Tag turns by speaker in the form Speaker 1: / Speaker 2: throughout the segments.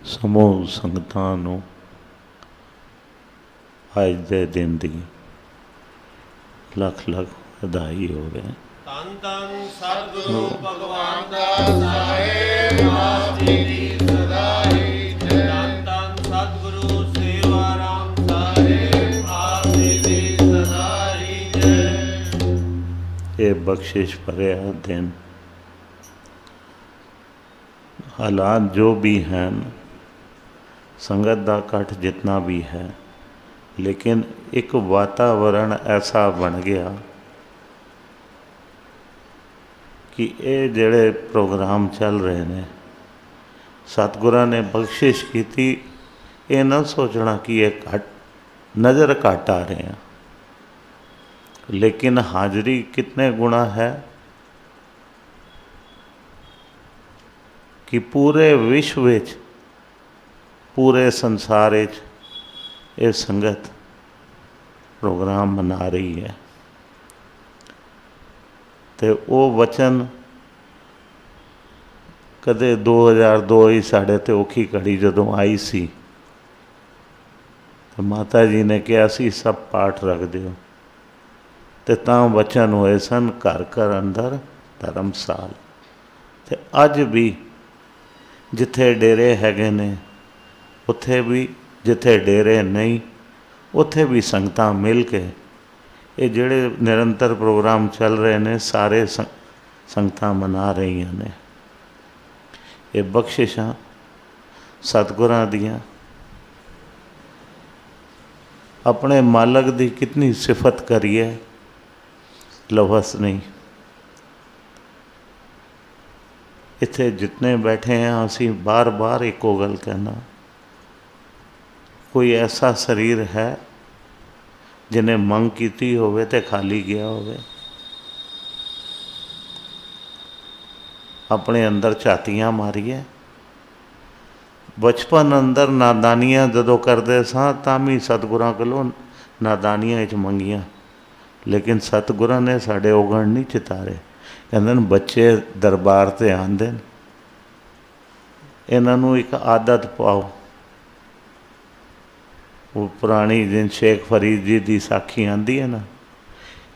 Speaker 1: ਸਮੂਹ ਸੰਗਤਾਂ ਨੂੰ ਅੱਜ ਦੇ ਦਿਨ ਦੀ ਲੱਖ ਲੱਖ ਵਧਾਈ ਹੋਵੇ।
Speaker 2: ਧੰਨ ਧੰਨ ਸਤਿਗੁਰੂ ਭਗਵਾਨ ਦਾਸ ਸਾਹਿਬ ਆਪ ਜੀ ਦੀ ਸਦਾਈ ਜੈ। ਧੰਨ ਧੰਨ ਸਤਿਗੁਰੂ ਸੇਵਾ ਰਾਮ ਸਾਹਿਬ ਆਪ ਜੀ ਦੀ ਸਦਾਈ ਜੈ।
Speaker 1: ਇਹ ਬਖਸ਼ਿਸ਼ ਭਰਿਆ ਦਿਨ ਹਾਲਾਤ ਜੋ ਵੀ ਹਨ, ਸੰਗਤ ਦਾ ਇਕੱਠ ਜਿतना भी है, लेकिन एक वातावरण ऐसा बन गया कि ये ਜਿਹੜੇ प्रोग्राम चल रहे ने सतगुਰਾਂ ने बख्शिश की थी। ये ना सोचना कि ये घट नज़र घट आ रहे हैं, लेकिन हाजरी कितने गुणा है कि पूरे विश्व विच पूरे संसार ये संगत प्रोग्राम मना रही है। तो वो वचन कदे 2002 ही साढ़े ते औखी घड़ी जदों आई सी, तो माता जी ने कहा सी सब पाठ रख दिओ, ते तां वचन होए सन घर घर अंदर धर्मसाल। ते अज भी जिथे डेरे हैगे ने उत्थे भी, जिथे डेरे नहीं उत्थे भी संगतां मिल के ये जिहड़े निरंतर प्रोग्राम चल रहे हैं सारे संगतां मना रही ने। ये बख्शिशां सतगुरां दियां अपने मालक दी कितनी सिफत करिए, लफज नहीं। इत्थे जितने बैठे हैं असी बार बार एको गल कहना, कोई ऐसा शरीर है जिन्हें मंग की होवे ते खाली गया होवे। अपने अंदर झातियाँ मारिए। बचपन अंदर नादानियाँ जदों करते सां तां भी सतगुरां कोलों नादानियां च मंगियां, लेकिन सतगुरां ने साडे औगण नहीं चितारे। कहंदे ने बच्चे दरबार ते आंदे ने, इन्हां नूं एक आदत पाओ। वो पुरानी जिन शेख फरीद जी की साखी आती है ना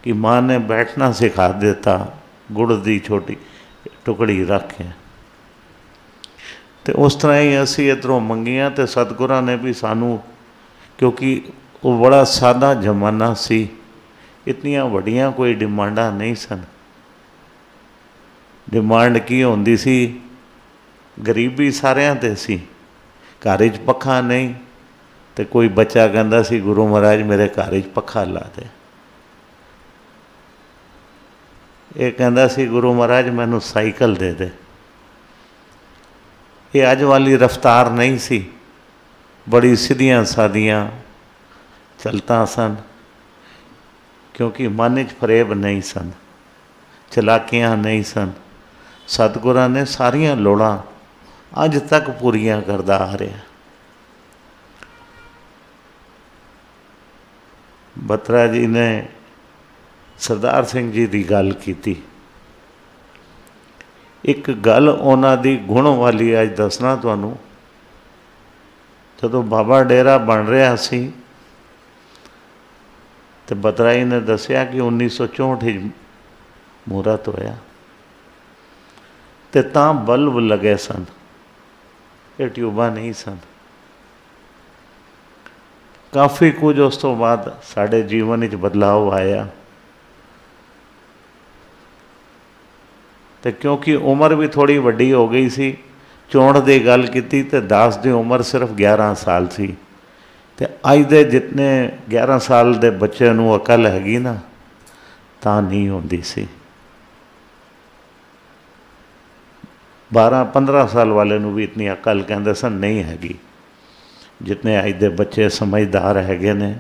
Speaker 1: कि माँ ने बैठना सिखा देता गुड़ की छोटी टुकड़ी रख के। तो उस तरह ही असी इधरों मंगिया तो सतगुरां ने भी सानू, क्योंकि वो बड़ा सादा जमाना सी, इतनियां वड्डियां कोई डिमांडा नहीं सन। डिमांड की होंदी सी, गरीबी सारियां ते सी, घर च पक्खा नहीं तो कोई बच्चा कहता सी गुरु महाराज मेरे घर च पक्खा ला दे। ये कहता सी गुरु महाराज मैनू साइकिल दे दे। ये अज वाली रफ्तार नहीं सी, बड़ी सीधियां सादियां चलता सन, क्योंकि मन च फरेब नहीं सन, चलाकियां नहीं सन। सतगुरां ने सारियां लोड़ां अज तक पूरियां करदा आ रहा। बत्रा जी ने सरदार सिंह जी की गल की। एक गल उन्हां दी गुण वाली अज दसना तुहानूं। जदों बाबा डेरा बन रहा सी तो बत्रा जी ने दसिया कि 1964 मूरत होया ते तां बल्ब लगे सन, ये ट्यूबां नहीं सन। काफ़ी कुछ उस तो बाद साढ़े जीवन में बदलाव आया। तो क्योंकि उम्र भी थोड़ी वड्डी हो गई सी, चोण की गल की तो दास की उम्र सिर्फ 11 साल सी। तो अज दे जितने 11 साल के बच्चे नूं अकल हैगी ना, तां नहीं होंदी सी। 12-15 साल वाले नूं भी इतनी अकल कहंदे सन नहीं हैगी जितने अज दे बच्चे समझदार हैगे ने।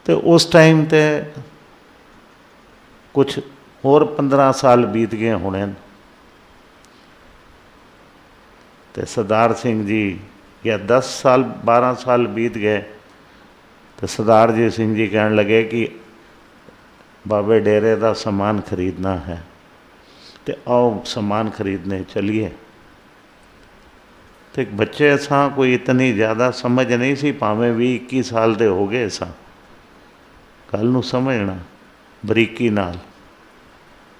Speaker 1: तो उस टाइम ते कुछ होर 15 साल बीत गए होने। तो सरदार सिंह जी या 10 साल 12 साल बीत गए तो सरदार जी सिंह जी कहने लगे कि बाबे डेरे का समान खरीदना है, तो आओ समान खरीदने चलिए। तो बच्चे सां कोई इतनी ज़्यादा समझ नहीं सी, भावें 20-21 साल के हो गए सां, गल नूं समझना बरीकी नाल।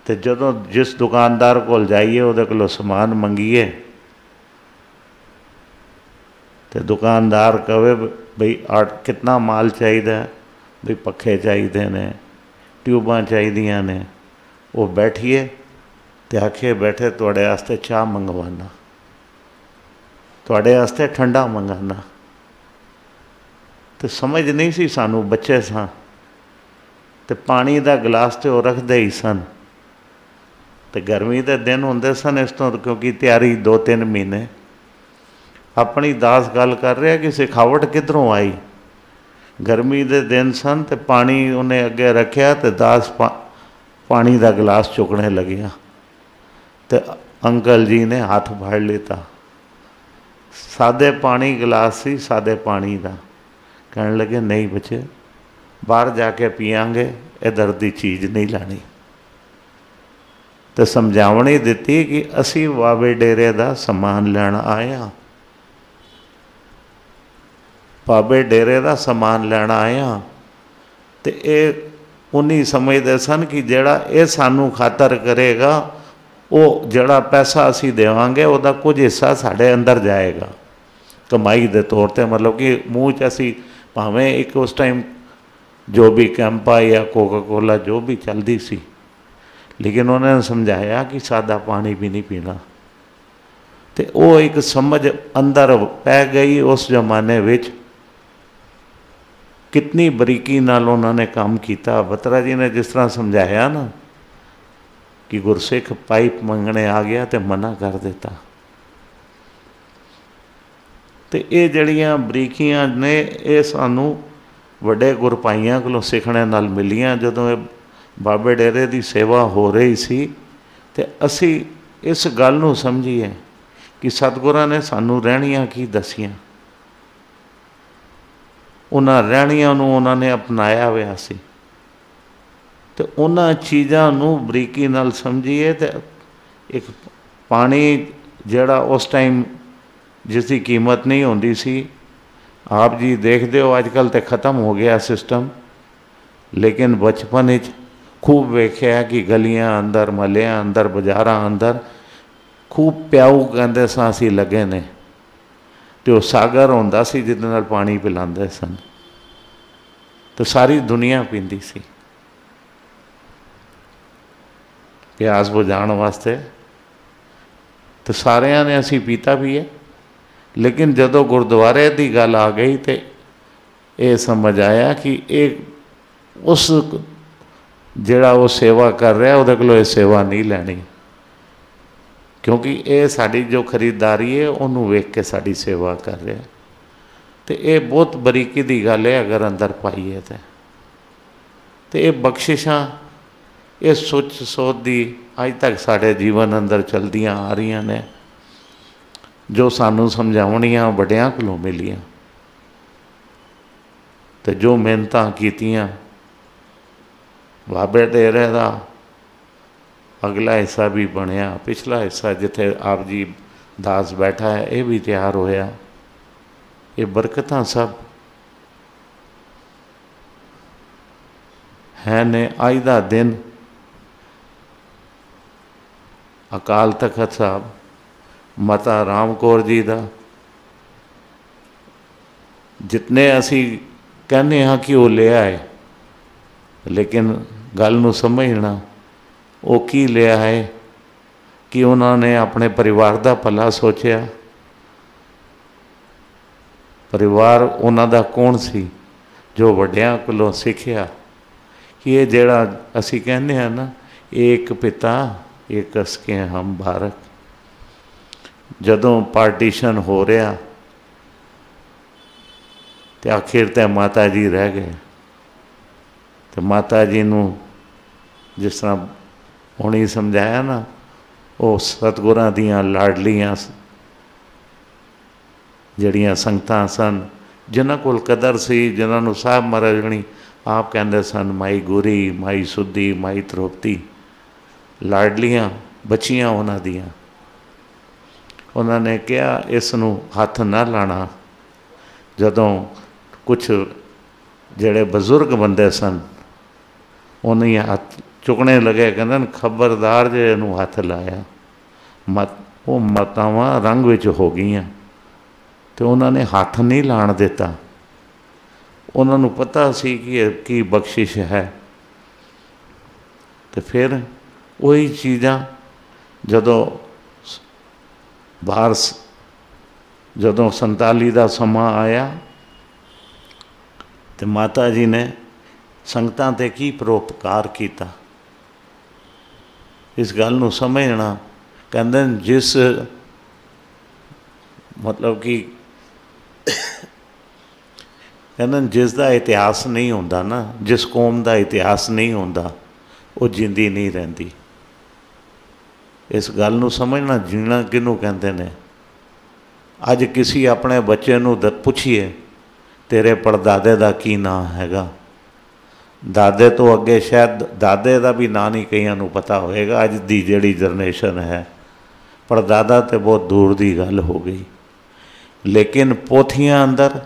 Speaker 1: तो जदों जिस दुकानदार कोल जाइए उहदे कोलों समान मंगीए तो दुकानदार कहे बई कितना माल चाहिए, बई पखे चाहिए ने, ट्यूबां चाहिए ने, वो बैठिए तो आखिए बैठे तुहाडे वास्ते चाह मंगवाना, तुहाडे वास्ते ठंडा मंगाना। तो समझ नहीं सी सानू, बच्चे सां तो पानी का गिलास तो रखते ही सन। तो गर्मी के दिन होंदे सन इस तो, क्योंकि तैयारी 2-3 महीने। अपनी दास गल कर रहा कि सिखावट किधरों आई। गर्मी के दिन सन तो पानी उन्हें अगे रखा तो दास पानी का गिलास चुकने लगिया तो अंकल जी ने हाथ फड़ लेता। सादे पानी गिलास सी, सादे पानी का। कहने लगे नहीं बच्चे बाहर जाके पियांगे, इधर की चीज़ नहीं लानी। तो समझावनी दिती कि असी बाबे डेरे का समान लैन आए हाँ, बाबे डेरे का समान लैना आए हाँ। तो ये उन्हीं समझते सन कि जेड़ा ये सानू खातर करेगा वो जड़ा पैसा असी देवांगे उसका कुछ हिस्सा साढ़े अंदर जाएगा कमाई के तौर पर। मतलब कि मूँह च असी भावें एक उस टाइम जो भी कैंपा या कोका कोला जो भी चलती सी, लेकिन उन्होंने समझाया कि सादा पानी भी नहीं पीना। तो वो एक समझ अंदर पै गई उस जमाने विच। कितनी बरीकी नाल उन्होंने काम किया। बत्रा जी ने जिस तरह समझाया ना कि गुरसिख पाइप मंगने आ गया तो मना कर देता। तो ये जड़ियाँ बरीकियां ने ये सानू वड्डे गुरपाइयां कोलों सीखने नाल मिलियां। जदों ये बाबे डेरे की सेवा हो रही सी तो असी इस गल नूं समझीए कि सतगुरां ने सानू रहनियां की दसियां, उन्हां रहनियां नूं उन्होंने अपनाया हुआ सी। तो उन्हां चीज़ां नूं बरीकी नाल समझीए। तो एक पानी जिहड़ा उस टाइम जिसकी कीमत नहीं होंदी सी, आप जी देखते हो अजकल तो ख़त्म हो गया सिस्टम, लेकिन बचपन विच खूब वेख्या कि गलियां अंदर, महलियां अंदर, बाजारां अंदर खूब प्याऊ कहते सां असीं लगे ने। तो सागर होंदा सी जिहदे नाल पानी पिलांदे सन, तो सारी दुनिया पींदी सी प्यास बुझाण वास्ते। तो सारियां ने असीं पीता भी है। लेकिन जदों गुरुद्वारे की गल आ गई तो ये समझ आया कि एक उस जिहड़ा वो सेवा कर रहा उहदे कोलों ये सेवा नहीं लैनी, क्योंकि ये साड़ी जो खरीदारी है उन्होंने वेख के साड़ी सेवा कर रहा। तो ये बहुत बरीकी की गल है अगर अंदर पाईए तो ये बख्शिशां ये सोच सोच दी अज तक साढ़े जीवन अंदर चलदियां आ रही ने, जो सानू समझावनियां वड्डियां कोलों मिलियां। तो जो मेहनतां कीतियां बाबे डेरे का अगला हिस्सा भी बनया, पिछला हिस्सा जिथे आप जी दास बैठा है ये भी तैयार होया। ये बरकतां सब है ने। अज का दिन अकाल तखत साहब माता राम कौर जी का जितने असी कहने हाँ कि वो ले आए, लेकिन गल नूं समझना वो की लिया है कि उन्होंने अपने परिवार का भला सोचा। परिवार उन्हों का कौन सी जो वड्डियां कोलों सीखिया कि ये जिहड़ा असी कहने हैं ना एक पिता एक असके हम भारत। जदों पार्टीशन हो रहा तो आखिर ते माता जी रह गए। तो माता जी नूं जिस तरह हुणी समझाया ना, वो सतगुरां दियां लाडलियां जड़ियां संगतां सन जिन्हां कोल कदर सी, जिन्हां नूं साहब महाराज हुणी आप कहंदे सन माई गुरी, माई सुधी, माई त्रोपती, लाडलियां बच्चियां उन्हां दियां। ਉਹਨਾਂ ਨੇ ਕਿਹਾ ਇਸ ਨੂੰ ਹੱਥ ਨਾ ਲਾਣਾ। ਜਦੋਂ ਕੁਛ ਜਿਹੜੇ ਬਜ਼ੁਰਗ ਬੰਦੇ ਸਨ ਉਹਨੇ ਹੱਥ ਚੁੱਕਣੇ ਲੱਗੇ, ਕਹਿੰਦੇ ਨੇ ਖਬਰਦਾਰ ਜੇ ਇਹਨੂੰ ਹੱਥ ਲਾਇਆ ਉਹ ਮਾਤਾਵਾਂ ਰੰਗ ਵਿੱਚ ਹੋ ਗਈਆਂ। ਅਤੇ ਉਹਨਾਂ ਨੇ ਹੱਥ ਨਹੀਂ ਲਾਣ ਦਿੱਤਾ। ਉਹਨਾਂ ਨੂੰ ਪਤਾ ਸੀ ਕਿ ਇਹ ਕੀ ਬਖਸ਼ਿਸ਼ ਹੈ। ਅਤੇ ਫਿਰ ਉਹੀ ਚੀਜ਼ਾਂ ਜਦੋਂ ਬਾਹਰ ਜਦੋਂ 47 ਦਾ ਸਮਾਂ ਆਇਆ ਅਤੇ ਮਾਤਾ ਜੀ ਨੇ ਸੰਗਤਾਂ 'ਤੇ ਕੀ ਪਰਉਪਕਾਰ ਕੀਤਾ, ਇਸ ਗੱਲ ਨੂੰ ਸਮਝਣਾ। ਕਹਿੰਦੇ ਜਿਸ ਮਤਲਬ ਕਿ ਕਹਿੰਦੇ ਜਿਸ ਦਾ ਇਤਿਹਾਸ ਨਹੀਂ ਹੁੰਦਾ ਨਾ, ਜਿਸ ਕੌਮ ਦਾ ਇਤਿਹਾਸ ਨਹੀਂ ਹੁੰਦਾ ਉਹ ਜਿੰਦੀ ਨਹੀਂ ਰਹਿੰਦੀ। ਇਸ ਗੱਲ ਨੂੰ ਸਮਝਣਾ। ਜੀਣਾ ਕਿਹਨੂੰ ਕਹਿੰਦੇ ਨੇ? ਅੱਜ ਕਿਸੇ ਆਪਣੇ ਬੱਚੇ ਨੂੰ ਪੁੱਛੀਏ ਤੇਰੇ ਪੜਦਾਦੇ ਦਾ ਕੀ ਨਾਂ ਹੈਗਾ, ਦਾਦੇ ਤੋਂ ਅੱਗੇ ਸ਼ਾਇਦ ਦਾਦੇ ਦਾ ਵੀ ਨਾਂ ਨਹੀਂ ਕਈਆਂ ਨੂੰ ਪਤਾ ਹੋਏਗਾ। ਅੱਜ ਦੀ ਜਿਹੜੀ ਜਨਰੇਸ਼ਨ ਹੈ, ਪੜਦਾਦਾ ਤਾਂ ਬਹੁਤ ਦੂਰ ਦੀ ਗੱਲ ਹੋ ਗਈ। ਲੇਕਿਨ ਪੋਥੀਆਂ ਅੰਦਰ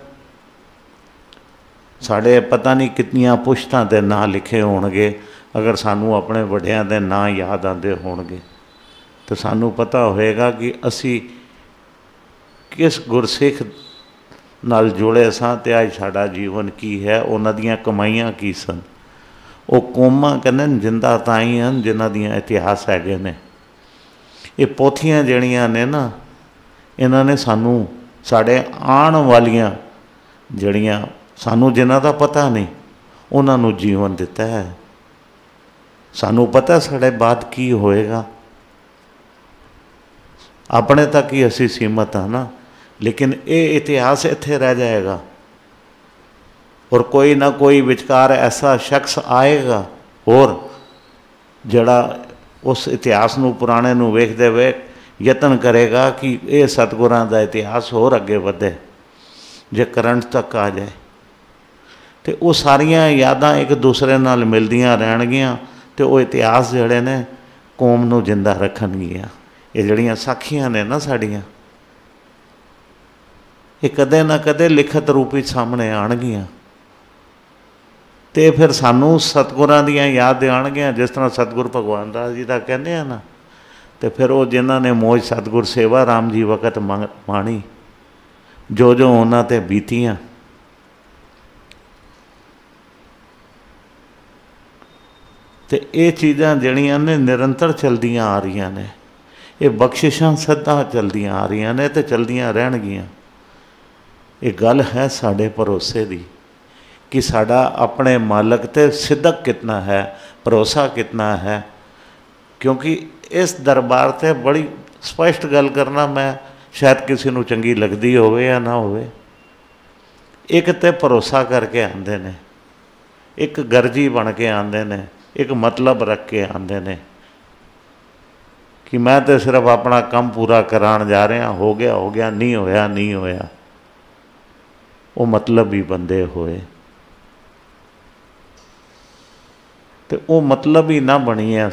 Speaker 1: ਸਾਡੇ ਪਤਾ ਨਹੀਂ ਕਿਤਨੀਆਂ ਪੁਸ਼ਤਾਂ ਦੇ ਨਾਂ ਲਿਖੇ ਹੋਣਗੇ। ਅਗਰ ਸਾਨੂੰ ਆਪਣੇ ਵੱਡਿਆਂ ਦੇ ਨਾਂ ਯਾਦ ਆਉਂਦੇ ਹੋਣਗੇ ਤਾਂ ਸਾਨੂੰ ਪਤਾ ਹੋਏਗਾ ਕਿ ਅਸੀਂ ਕਿਸ ਗੁਰਸਿੱਖ ਨਾਲ ਜੁੜੇ ਸਾਂ ਅਤੇ ਅੱਜ ਸਾਡਾ ਜੀਵਨ ਕੀ ਹੈ, ਉਹਨਾਂ ਦੀਆਂ ਕਮਾਈਆਂ ਕੀ ਸਨ। ਉਹ ਕੌਮਾਂ ਕਹਿੰਦੇ ਨੇ ਜਿੰਦਾ ਤਾਂ ਹੀ ਹਨ ਜਿਨ੍ਹਾਂ ਦੀਆਂ ਇਤਿਹਾਸ ਹੈਗੇ ਨੇ। ਇਹ ਪੋਥੀਆਂ ਜਿਹੜੀਆਂ ਨੇ ਨਾ, ਇਹਨਾਂ ਨੇ ਸਾਨੂੰ ਸਾਡੇ ਆਉਣ ਵਾਲੀਆਂ ਜਿਹੜੀਆਂ ਸਾਨੂੰ ਜਿਨ੍ਹਾਂ ਦਾ ਪਤਾ ਨਹੀਂ ਉਹਨਾਂ ਨੂੰ ਜੀਵਨ ਦਿੱਤਾ ਹੈ। ਸਾਨੂੰ ਪਤਾ ਸਾਡੇ ਬਾਅਦ ਕੀ ਹੋਏਗਾ। ਆਪਣੇ ਤੱਕ ਹੀ ਅਸੀਂ ਸੀਮਤ ਹਾਂ ਨਾ, ਲੇਕਿਨ ਇਹ ਇਤਿਹਾਸ ਇੱਥੇ ਰਹਿ ਜਾਏਗਾ। ਔਰ ਕੋਈ ਨਾ ਕੋਈ ਵਿਚਕਾਰ ਐਸਾ ਸ਼ਖਸ ਆਏਗਾ ਹੋਰ ਜਿਹੜਾ ਉਸ ਇਤਿਹਾਸ ਨੂੰ ਪੁਰਾਣੇ ਨੂੰ ਵੇਖਦੇ ਹੋਏ ਯਤਨ ਕਰੇਗਾ ਕਿ ਇਹ ਸਤਿਗੁਰਾਂ ਦਾ ਇਤਿਹਾਸ ਹੋਰ ਅੱਗੇ ਵਧੇ। ਜੇ ਕਰੰਟ ਤੱਕ ਆ ਜਾਏ ਅਤੇ ਉਹ ਸਾਰੀਆਂ ਯਾਦਾਂ ਇੱਕ ਦੂਸਰੇ ਨਾਲ ਮਿਲਦੀਆਂ ਰਹਿਣਗੀਆਂ ਅਤੇ ਉਹ ਇਤਿਹਾਸ ਜਿਹੜੇ ਨੇ ਕੌਮ ਨੂੰ ਜਿੰਦਾ ਰੱਖਣਗੀਆਂ। ਇਹ ਜਿਹੜੀਆਂ ਸਾਖੀਆਂ ਨੇ ਨਾ ਸਾਡੀਆਂ, ਇਹ ਕਦੇ ਨਾ ਕਦੇ ਲਿਖਤ ਰੂਪ ਵਿੱਚ ਸਾਹਮਣੇ ਆਉਣਗੀਆਂ ਅਤੇ ਫਿਰ ਸਾਨੂੰ ਸਤਿਗੁਰਾਂ ਦੀਆਂ ਯਾਦ ਆਉਣਗੀਆਂ। ਜਿਸ ਤਰ੍ਹਾਂ ਸਤਿਗੁਰ ਭਗਵਾਨ ਦਾਸ ਜੀ ਦਾ ਕਹਿੰਦੇ ਆ ਨਾ, ਅਤੇ ਫਿਰ ਉਹ ਜਿਨ੍ਹਾਂ ਨੇ ਮੋਜ ਸਤਿਗੁਰ ਸੇਵਾ ਰਾਮ ਜੀ ਵਕਤ ਮਾਣੀ, ਜੋ ਜੋ ਉਹਨਾਂ 'ਤੇ ਬੀਤੀਆਂ, ਅਤੇ ਇਹ ਚੀਜ਼ਾਂ ਜਿਹੜੀਆਂ ਨੇ ਨਿਰੰਤਰ ਚਲਦੀਆਂ ਆ ਰਹੀਆਂ ਨੇ। ਇਹ ਬਖਸ਼ਿਸ਼ਾਂ ਸਦਾ ਚਲਦੀਆਂ ਆ ਰਹੀਆਂ ਨੇ ਅਤੇ ਚਲਦੀਆਂ ਰਹਿਣਗੀਆਂ। ਇਹ ਗੱਲ ਹੈ ਸਾਡੇ ਭਰੋਸੇ ਦੀ ਕਿ ਸਾਡਾ ਆਪਣੇ ਮਾਲਕ 'ਤੇ ਸਿਦਕ ਕਿਤਨਾ ਹੈ, ਭਰੋਸਾ ਕਿਤਨਾ ਹੈ। ਕਿਉਂਕਿ ਇਸ ਦਰਬਾਰ 'ਤੇ ਬੜੀ ਸਪਸ਼ਟ ਗੱਲ ਕਰਨਾ, ਮੈਂ ਸ਼ਾਇਦ ਕਿਸੇ ਨੂੰ ਚੰਗੀ ਲੱਗਦੀ ਹੋਵੇ ਜਾਂ ਨਾ ਹੋਵੇ, ਇੱਕ ਤਾਂ ਭਰੋਸਾ ਕਰਕੇ ਆਉਂਦੇ ਨੇ, ਇੱਕ ਗਰਜੀ ਬਣ ਕੇ ਆਉਂਦੇ ਨੇ, ਇੱਕ ਮਤਲਬ ਰੱਖ ਕੇ ਆਉਂਦੇ ਨੇ ਕਿ ਮੈਂ ਤਾਂ ਸਿਰਫ ਆਪਣਾ ਕੰਮ ਪੂਰਾ ਕਰਾਉਣ ਜਾ ਰਿਹਾ, ਹੋ ਗਿਆ ਹੋ ਗਿਆ, ਨਹੀਂ ਹੋਇਆ ਨਹੀਂ ਹੋਇਆ। ਉਹ ਮਤਲਬ ਹੀ ਬੰਦੇ ਹੋਏ ਅਤੇ ਉਹ ਮਤਲਬ ਹੀ ਨਾ ਬਣੀਏ।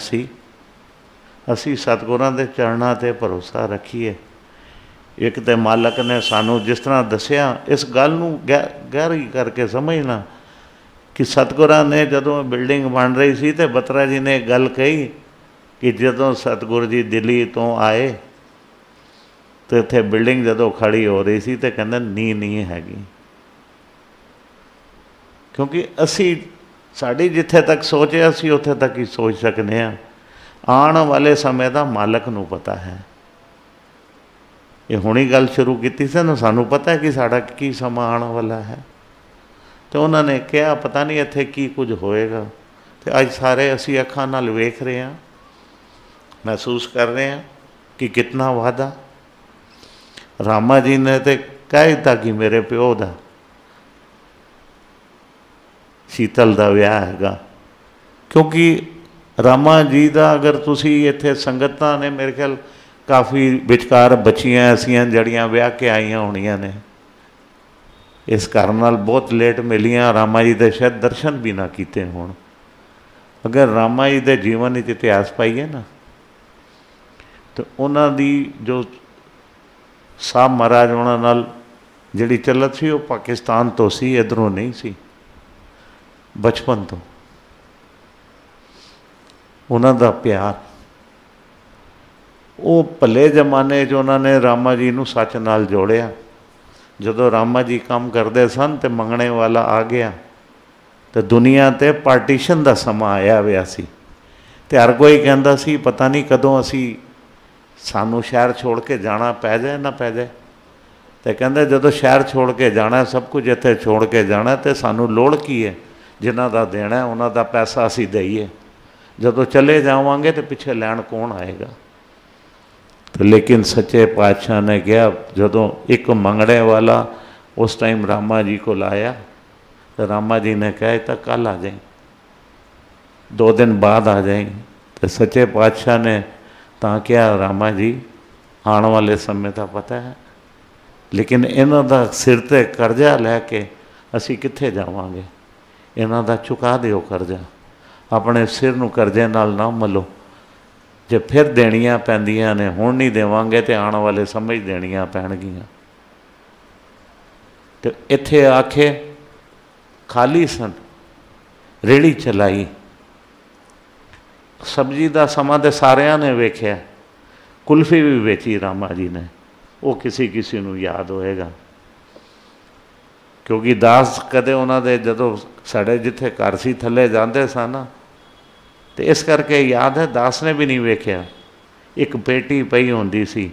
Speaker 1: ਅਸੀਂ ਸਤਿਗੁਰਾਂ ਦੇ ਚਰਨਾਂ 'ਤੇ ਭਰੋਸਾ ਰੱਖੀਏ। ਇੱਕ ਤਾਂ ਮਾਲਕ ਨੇ ਸਾਨੂੰ ਜਿਸ ਤਰ੍ਹਾਂ ਦੱਸਿਆ, ਇਸ ਗੱਲ ਨੂੰ ਗਹਿਰੀ ਕਰਕੇ ਸਮਝਣਾ ਕਿ ਸਤਿਗੁਰਾਂ ਨੇ ਜਦੋਂ ਬਿਲਡਿੰਗ ਬਣ ਰਹੀ ਸੀ ਅਤੇ ਬਤਰਾ ਜੀ ਨੇ ਗੱਲ ਕਹੀ ਕਿ ਜਦੋਂ ਸਤਿਗੁਰੂ ਜੀ ਦਿੱਲੀ ਤੋਂ ਆਏ ਅਤੇ ਇੱਥੇ ਬਿਲਡਿੰਗ ਜਦੋਂ ਖੜੀ ਹੋ ਰਹੀ ਸੀ ਅਤੇ ਕਹਿੰਦੇ ਨੀਂਹ ਨਹੀਂ ਹੈਗੀ। ਕਿਉਂਕਿ ਸਾਡੀ ਜਿੱਥੇ ਤੱਕ ਸੋਚ ਹੈ ਅਸੀਂ ਉੱਥੇ ਤੱਕ ਹੀ ਸੋਚ ਸਕਦੇ ਹਾਂ। ਆਉਣ ਵਾਲੇ ਸਮੇਂ ਦਾ ਮਾਲਕ ਨੂੰ ਪਤਾ ਹੈ। ਇਹ ਹੁਣੀ ਗੱਲ ਸ਼ੁਰੂ ਕੀਤੀ ਸੀ ਨਾ, ਸਾਨੂੰ ਪਤਾ ਕਿ ਸਾਡਾ ਕੀ ਸਮਾਂ ਆਉਣ ਵਾਲਾ ਹੈ। ਅਤੇ ਉਹਨਾਂ ਨੇ ਕਿਹਾ ਪਤਾ ਨਹੀਂ ਇੱਥੇ ਕੀ ਕੁਝ ਹੋਏਗਾ। ਅਤੇ ਅੱਜ ਸਾਰੇ ਅਸੀਂ ਅੱਖਾਂ ਨਾਲ ਵੇਖ ਰਹੇ ਹਾਂ, ਮਹਿਸੂਸ ਕਰ ਰਹੇ ਹਾਂ ਕਿ ਕਿਤਨਾ ਵਾਅਦਾ। ਰਾਮਾ ਜੀ ਨੇ ਤਾਂ ਕਹਿ ਦਿੱਤਾ ਕਿ ਮੇਰੇ ਪਿਓ ਦਾ ਸ਼ੀਤਲ ਦਾ ਵਿਆਹ ਹੈਗਾ। ਕਿਉਂਕਿ ਰਾਮਾ ਜੀ ਦਾ ਅਗਰ ਤੁਸੀਂ ਇੱਥੇ ਸੰਗਤਾਂ ਨੇ ਮੇਰੇ ਖਿਆਲ ਕਾਫੀ ਵਿਚਕਾਰ ਬੱਚੀਆਂ ਐਸੀਆਂ ਜਿਹੜੀਆਂ ਵਿਆਹ ਕੇ ਆਈਆਂ ਹੋਣੀਆਂ ਨੇ, ਇਸ ਕਾਰਨ ਨਾਲ ਬਹੁਤ ਲੇਟ ਮਿਲੀਆਂ। ਰਾਮਾ ਜੀ ਦੇ ਸ਼ਾਇਦ ਦਰਸ਼ਨ ਵੀ ਨਾ ਕੀਤੇ ਹੋਣ। ਅਗਰ ਰਾਮਾ ਜੀ ਦੇ ਜੀਵਨ ਵਿੱਚ ਇਤਿਹਾਸ ਪਾਈਏ ਨਾ, ਤਾਂ ਉਹਨਾਂ ਦੀ ਜੋ साहब महाराज उन्हां नाल जिहड़ी चलत सी वो पाकिस्तान तो सी, इधरों नहीं सी। बचपन तो उन्हां दा प्यार, वो भले जमाने उन्होंने रामा जी नूं सच नाल जोड़िया। जदों रामा जी काम करते सन तो मंगने वाला आ गया तो दुनिया ते पार्टीशन का समा आया हुआ सी। तो हर कोई कहता सी पता नहीं कदों असी सानू शहर छोड़ के जाना पै जाए ना पै जाए। तो कहते जदों शहर छोड़ के जाना, सब कुछ इत्थे छोड़ के जाना, तो सानू लोड़ की है, जिन्हां दा देना है उन्हां दा पैसा असी दईए, जदों चले जावांगे तो पिछे लैण कौन आएगा। तो लेकिन सच्चे पातशाह ने कहा, जदों एक मंगने वाला उस टाइम रामा जी को लाया तो रामा जी ने कहा तो कल आ जाए, 2 दिन बाद आ जाए। तो सच्चे पातशाह ने तां क्या रामा जी आने वाले समय का पता है, लेकिन इन्हां दा सिर ते करजा लैके असी कित्थे जावांगे, इन्हां दा चुका दिओ करजा, अपने सिर नूं करजे नाल ना मलो। जे फिर देनियां पैंदियां ने, हुण नहीं देवांगे तो आने वाले समय देनियां पैणगियां। तो इत्थे आखे खाली सन, रेहड़ी चलाई, सब्जी का समा तो सारियां ने वेख्या, कुल्फी भी वेची रामा जी ने, वो किसी किसी नूं याद होएगा, क्योंकि दास कदे उन्हां दे जदों साडे जिथे घर सी थल्ले जांदे सन ना, तो इस करके याद है दास ने भी नहीं वेख्या। एक पेटी पई होंदी सी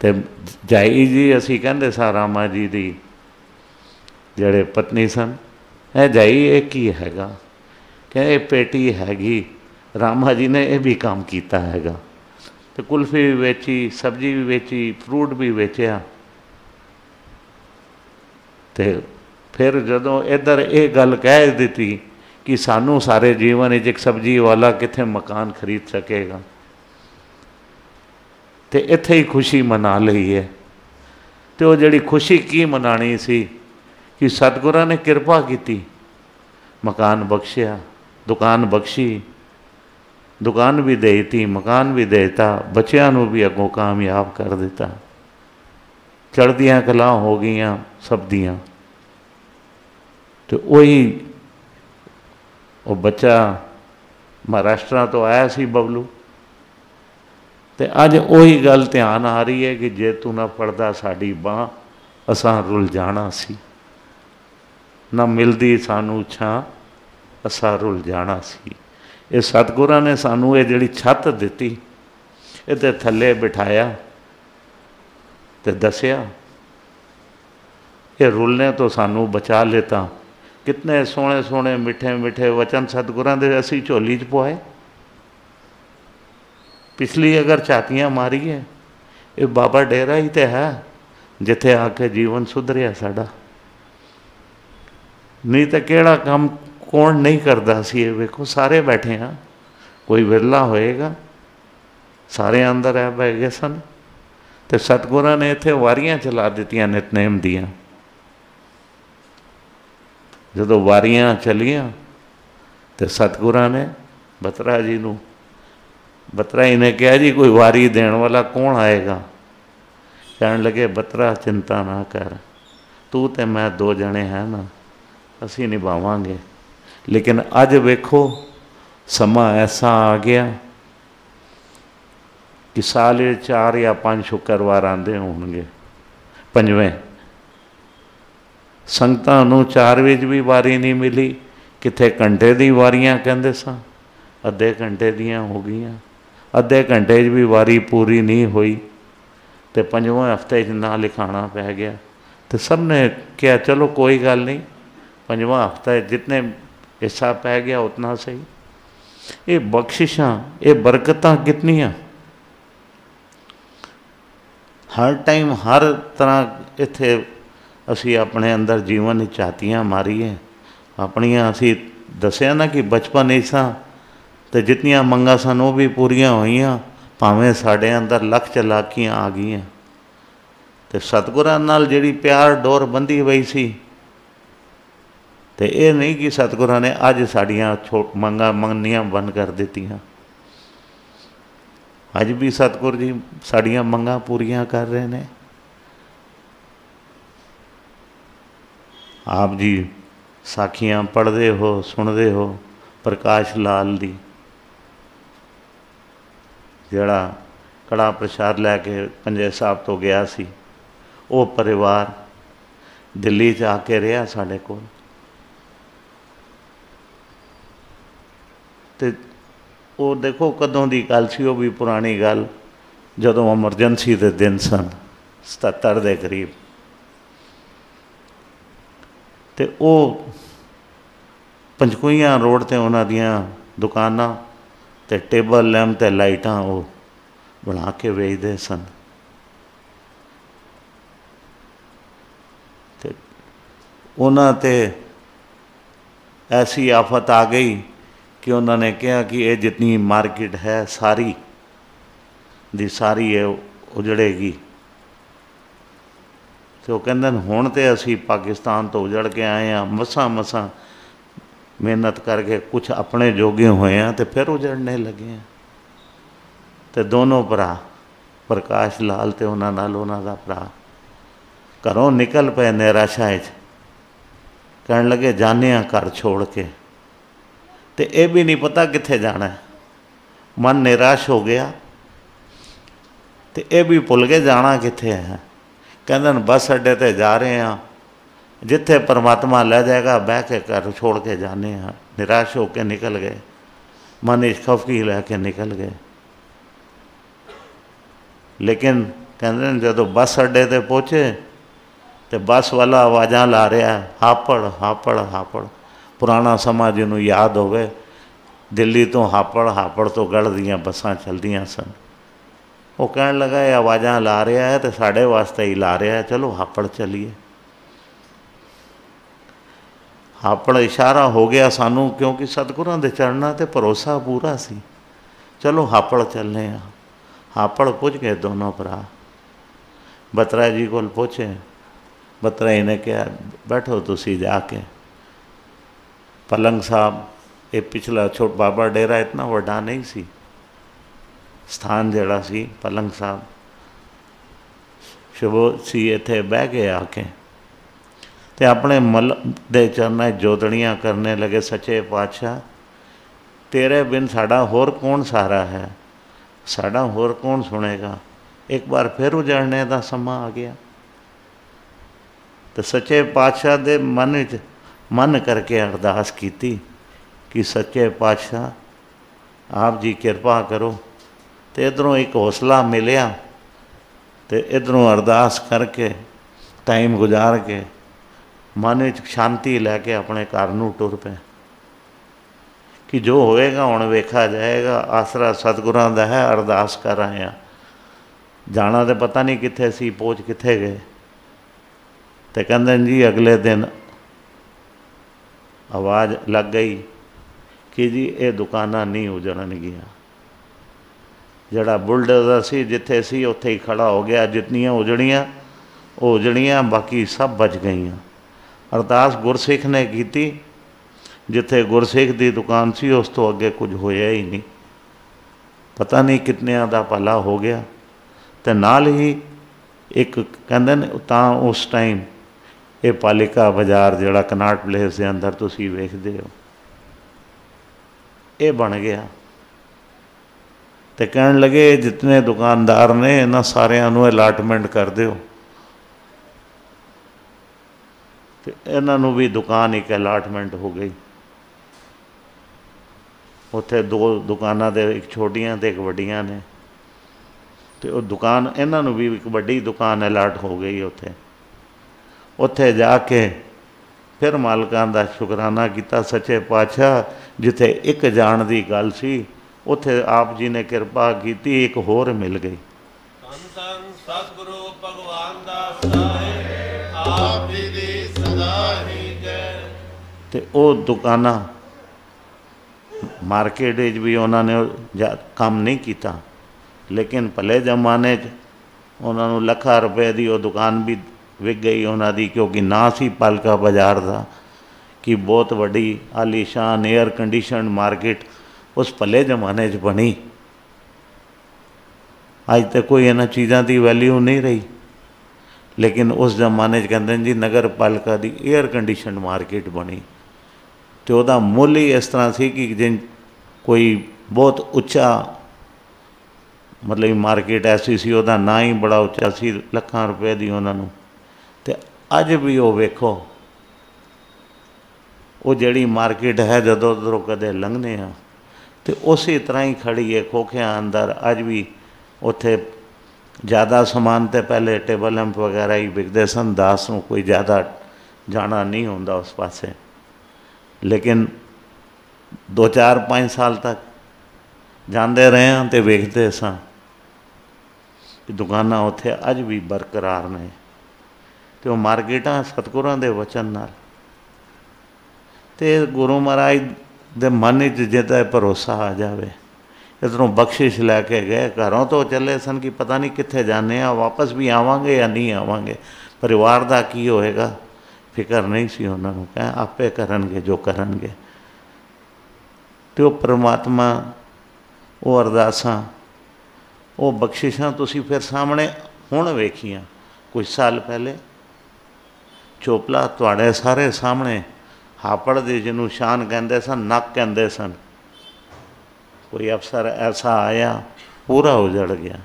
Speaker 1: ते जाई जी असी कहंदे सा रामा जी दी जड़े पत्नी सन, है जाई ये की हैगा, कहे पेटी हैगी, रामा जी ने यह भी काम किया हैगा। तो कुल्फी भी वेची, सब्जी भी वेची, फ्रूट भी वेचिया। तो फिर जदों इधर ये गल कह दी कि सानू सारे जीवन एक सब्जी वाला कित्थे मकान खरीद सकेगा, तो इत्थे ही खुशी मना लई है। तो वो जिहड़ी खुशी की मनानी सी कि सतगुरां ने किरपा की, मकान बख्शिया, दुकान बख्शी, दुकान भी देती, मकान भी देता, बच्चों नूं भी अगों कामयाब कर दिता, चढ़दियां कलां हो गईयां सब दियां। तो वही वो बच्चा महाराष्ट्र तो आया सी बबलू, तो अज उही गल ध्यान आ रही है कि जे तू ना पढ़दा साड़ी बांह असां रुल जाना सी, ना मिलदी सानू छां असां रुल जाना सी। ये सतगुरां ने सानू ये जिहड़ी छत दिती, इहदे थल्ले बिठाया ते दसिया, ये रुलने तो सानू बचा लेता। कितने सोहने सोहने मिठे मिठे वचन सतगुरां दे असी झोली च पवाए। पिछली अगर झातियां मारीए, ये बाबा डेरा ही तो है जिथे आके जीवन सुधरिया साडा, नहीं तो केड़ा काम कौन नहीं करता सी। ये वेखो सारे बैठे हैं, कोई विरला होएगा, सारे अंदर है बह गए सन। तो सतगुरां ने इत्थे वारियां चला दित्तियां नितनेम दियां। जदों वारियां चलियां तो सतगुरां ने बत्रा जी नूं, बत्रा जी ने कहा जी कोई वारी देण वाला कौन आएगा। कहण लगे बत्रा चिंता ना कर, तू ते मैं 2 जने हैं ना, असी निभावांगे। लेकिन अज वेखो समा ऐसा आ गया कि साल 4 या 5 शुक्रवार आंदे होणगे, 5वें संगतां नूं 4 विच भी वारी नहीं मिली, कित्थे घंटे दी वारियां कहंदे सा, अद्धे घंटे दियां हो गईयां, अद्धे घंटे भी वारी पूरी नहीं हुई, तो 5वें हफ्ते ना लिखाना पै गया। तो सब ने कहा चलो कोई गल नहीं, 5वां हफ्ता जितने हिस्सा पै गया उतना सही। ये बख्शिशां, ये बरकतां कितनियां, हर टाइम हर तरह इत्थे असी अपने अंदर जीवन झातियां मारीए अपनियां। असी दसिया ना कि बचपन ऐसा तो जितनियां मंगां सन वो भी पूरियां होईयां, भावें साडे अंदर लख चलाकियां आ गईयां। तो सतगुरां नाल जिहड़ी प्यार डोर बंधी हुई सी, तो ये नहीं कि सतगुरां ने अज साड़ियां मंगां मंगनियां बंद कर दित्तियां। अज भी सतगुर जी साड़ियां मंगां पूरियां कर रहे हैं। आप जी साखियाँ पढ़ते हो सुनते हो प्रकाश लाल दी जिहड़ा कड़ा प्रसाद लैके पंजे साहब तो गया सी, वो परिवार दिल्ली च आके रहा साढ़े कोल। ते वो देखो कदों की गल सी, वो भी पुरानी गल, जदों एमरजेंसी के दिन सन 77 के करीब। तो वो पंचकुइयां रोड ते उन्हां दियां दुकानां ते टेबल लैंप ते लाइटां वो बना के वेचते सन। ते उन्हां ते ऐसी आफत आ गई कि उन्होंने कहा कि ये जितनी मार्केट है सारी दी सारी है उजड़ेगी। तो कहते हुण तो असी पाकिस्तान तो उजड़ के आए हैं, मसा मसा मेहनत करके कुछ अपने जोगे हुए हैं तो फिर उजड़ने लगे हैं। तो दोनों भरा प्रकाश लाल तो उन्होंने भरा घरों निकल पे निराशा कहन लगे जाने घर छोड़ के। तो यह भी नहीं पता कित्थे जाना है, मन निराश हो गया। तो यह भी भुल के जाना कित्थे है। कहते बस अड्डे ते जा रहे हैं, जिथे परमात्मा ले जाएगा बह के घर छोड़ के जाने हैं। निराश होकर निकल गए, मन इस खफकी लैके निकल गए। लेकिन कहते जो बस अड्डे ते पहुँचे तो बस वाला आवाज़ां ला रहा है, हापड़ हापड़ हापड़। पुराना समा जिन्हों याद होवे, दिल्ली तो हापड़ हापड़ तो गढ़ दियाँ बसां चलदियां सन। वो कहन लगा ये आवाज़ां ला रहा है तो साढ़े वास्ते ही ला रहा है, चलो हापड़ चलिए। हापड़ इशारा हो गया सानू, क्योंकि सतगुरां दे चरणा ते भरोसा पूरा सी। चलो हापड़ चलने। हापड़ पुज गए दोनों भरा, बत्रा जी कोल पहुँचे। बत्रा जी ने कहा बैठो तुसी जाके। पलंग साहब ये पिछला छोट बाबा डेरा इतना वड्डा नहीं सी, स्थान जड़ा सी पलंग साहब शुभो सी इत्थे बह गए आके ते अपने मल दे चरना जोदड़ियाँ करने लगे। सच्चे पातशाह तेरे बिन साड़ा होर कौन सहारा है, साड़ा होर कौन सुनेगा। एक बार फिर उजड़ने का समा आ गया। तो सच्चे पातशाह दे मन करके अरदास की कि सच्चे पातशाह आप जी कृपा करो। तो इधरों एक हौसला मिलिया, तो इधरों अरदास करके टाइम गुजार के मन में शांति लैके अपने घर नूं टुर पे कि जो होएगा हुण वेखा जाएगा। आसरा सतगुरां दा है, अरदास कर आए हैं। जाना तो पता नहीं कित्थे सी, पहुँच कित्थे गए। तो कहंदे जी अगले दिन आवाज़ लग गई कि जी ये दुकानां नहीं उजड़नगियां। जड़ा बुलडोज़र सी जिथे सी उत्थे ही खड़ा हो गया। जितनियां उजड़ियां वो उजड़ियां, बाकी सब बच गईयां। अरदास गुरसिख ने की, जिथे गुरसिख की दुकान सी उस तो अगे कुछ होया ही नहीं। पता नहीं कितनियां दा भला हो गया। तो नाल ही एक कहंदे ने तां उस टाइम ये पालिका बाजार जड़ा कनाट प्लेस के अंदर तुसी वेखदे हो, ये बन गया। तो कहन लगे जितने दुकानदार ने इन्हां सारियां नूं अलाटमेंट कर दिओ। तो इन्हां नूं भी दुकान एक अलाटमेंट हो गई। उत्थे दो दुकानां दे, एक छोटियां ते एक वड्डियां ने। तो दुकान इन्हां नूं भी एक वड्डी दुकान अलाट हो गई। उत्थे जाके फिर मालकां दा शुकराना किया। सच्चे पातशाह जिथे एक जान की गल सी उत्थे आप जी ने कृपा की, एक होर मिल गई।
Speaker 2: धन धन सतगुरु भगवान दास साहिब आप जी दी सदा ही जय।
Speaker 1: ते ओ दुकाना मार्केट भी उन्होंने काम नहीं किया, लेकिन भले जमाने उन्होंने लखा रुपए की वो दुकान भी विक गई उन्होंने, क्योंकि ना सी पालका बाजार का कि बहुत वड्डी आलीशान एयर कंडीशन मार्केट उस भले जमाने बनी। अज तो कोई इन्हां चीज़ों की वैल्यू नहीं रही। लेकिन उस जमाने कहते जी नगर पालिका की एयर कंडीशन मार्केट बनी, तो वह मुल ही इस तरह से कि जिन कोई बहुत उच्चा मतलब मार्केट ऐसी सी, वह ना ही बड़ा उच्चा सी, लखां रुपए की उन्होंने। तो अज भी वो वेखो वो जड़ी मार्केट है जदों उधरों कदे लंघने आ तो उस तरह ही खड़ी है खोखिया अंदर। अज भी उत्थे ज़्यादा समान तो पहले टेबल लैंप वगैरह ही बिकते सन, दास को कोई ज़्यादा जाना नहीं होंदा उस पासे। लेकिन 2-4-5 साल तक जाते रहे हैं तो वेखते सा दुकाना उत्थे अज भी बरकरार ने। तो मार्केटां सतगुरां दे वचन नाल ते गुरु महाराज दे मन च जिदा भरोसा आ जाए। इधरों बख्शिश लैके गए, घरों तो चले सन कि पता नहीं कित्थे जाने आ, वापस भी आवांगे या नहीं आवांगे, परिवार का की होएगा फिक्र नहीं सी उन्होंने। कह आपे करनगे जो करनगे। तो परमात्मा वो अरदासां वो बख्शिशां तुसी फिर सामने हुण वेखियां। कुछ साल पहले चोपला तुहाडे सारे सामने हापड़ दे जिन्हों शान कहते सन, नक कहते सन, कोई अफसर ऐसा आया पूरा उजड़ गया।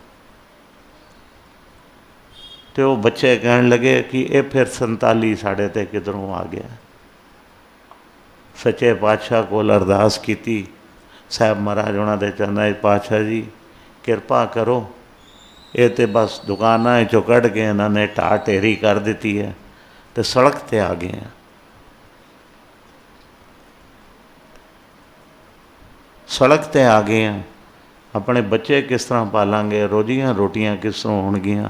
Speaker 1: तो वो बच्चे कहन लगे कि ये फिर 47 साढ़े ते किधरों आ गया। सच्चे पातशाह को अरदास की साहब महाराज उन्होंने चरणा पातशाह जी कृपा करो, ये तो बस दुकाना चो कढ़ के इन्होंने ढा ढेरी कर दी है तो सड़क ते आ गए हैं। सड़क ते आ गए हैं, अपने बच्चे किस तरह पालांगे, रोजियां रोटियां किस तरह होणगियां,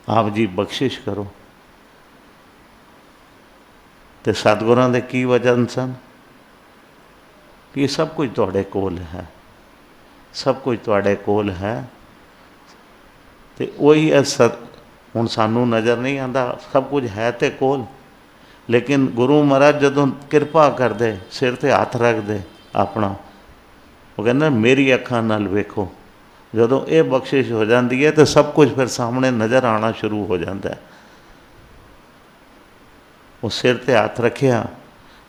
Speaker 1: आप जी बख्शिश करो। तो सतगुरां दे की वचन सन कि सब कुछ तुहाडे कोल है, सब कुछ तुहाडे कोल है। तो वही है हुण सानू नज़र नहीं आता, सब कुछ है तो कोल, लेकिन गुरु महाराज जदों कृपा कर दे, सिर ते हथ रख दे अपना, वो कहना मेरी अखां नाल वेखो, जदों ये बख्शिश हो जाती है तो सब कुछ फिर सामने नज़र आना शुरू हो जाता है। वो सिर ते हथ रखिया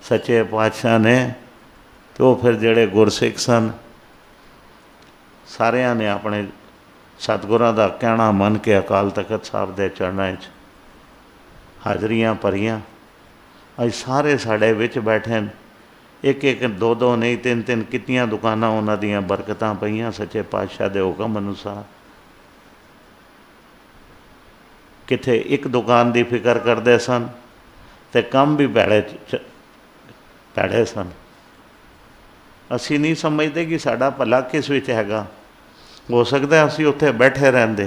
Speaker 1: सच्चे पातशाह ने, तो फिर जेड़े गुरसिख सन सारिया ने अपने सतगुरां दा कहना मन के अकाल तखत साहब दे चरणों च हाजरियां भरियां। अज सारे साढ़े विच बैठे, एक एक 2-2 नहीं 3-3 कितनियां दुकानां उन्हां दियां बरकतां पईयां सच्चे पातशाह दे हुकम अनुसार। किथे एक दुकान की फिक्र करते सन तो कम भी भैड़े सन। असी नहीं समझते कि साडा भला किस विच हैगा, हो सकता है असी उत्थे बैठे रहंदे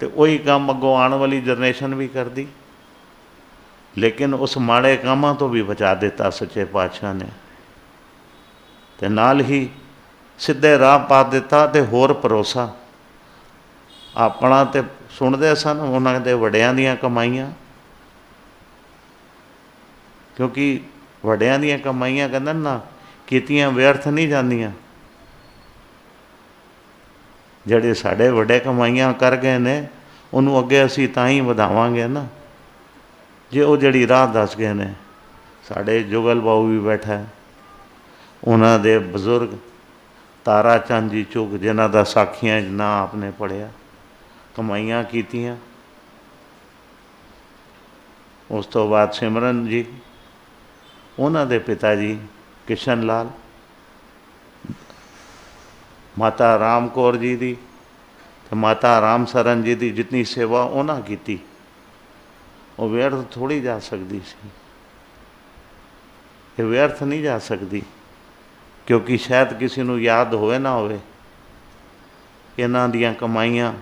Speaker 1: तो वही काम अगों आने वाली जनरेशन भी करती, लेकिन उस माड़े कामां तो भी बचा देता सच्चे पातशाह ने। ते नाल ही सीधे राह पा दिता ते होर भरोसा अपना ते सुनते सन उन्हां दे वड्डियां दियां कमाईयां, क्योंकि वड्डियां दियां कमाईयां कहंदे ना कीतियां व्यर्थ नहीं जांदियां। ਜਿਹੜੇ ਸਾਡੇ ਵੱਡੇ कमाइयां कर गए ने ਉਹਨੂੰ ਅੱਗੇ ਅਸੀਂ ਤਾਂ ਹੀ ਵਧਾਵਾਂਗੇ ਨਾ ਜੇ ਉਹ ਜਿਹੜੀ ਰਾਹ ਦੱਸ ਗਏ ਨੇ। ਸਾਡੇ ਜੁਗਲ ਬਾਊ ਵੀ ਬੈਠਾ ਹੈ, ਉਹਨਾਂ ਦੇ ਬਜ਼ੁਰਗ ਤਾਰਾ ਚੰਦ ਜੀ ਚੁਗ ਜਿਨ੍ਹਾਂ ਦਾ ਸਾਖੀਆਂ 'ਚ ਨਾਂ ਆਪਨੇ ਪੜ੍ਹਿਆ, ਕਮਾਈਆਂ ਕੀਤੀਆਂ। ਉਸ ਤੋਂ ਬਾਅਦ ਸਿਮਰਨ ਜੀ, ਉਹਨਾਂ ਦੇ ਪਿਤਾ ਜੀ ਕਿਸ਼ਨ ਲਾਲ, माता राम कौर जी की तो माता राम सरन जी की जितनी सेवा उन्हें की वो व्यर्थ थोड़ी जा सकती सी, ये व्यर्थ नहीं जा सकती, क्योंकि शायद किसी को याद होवे ना होवे इन्हां दियां कमाईयां।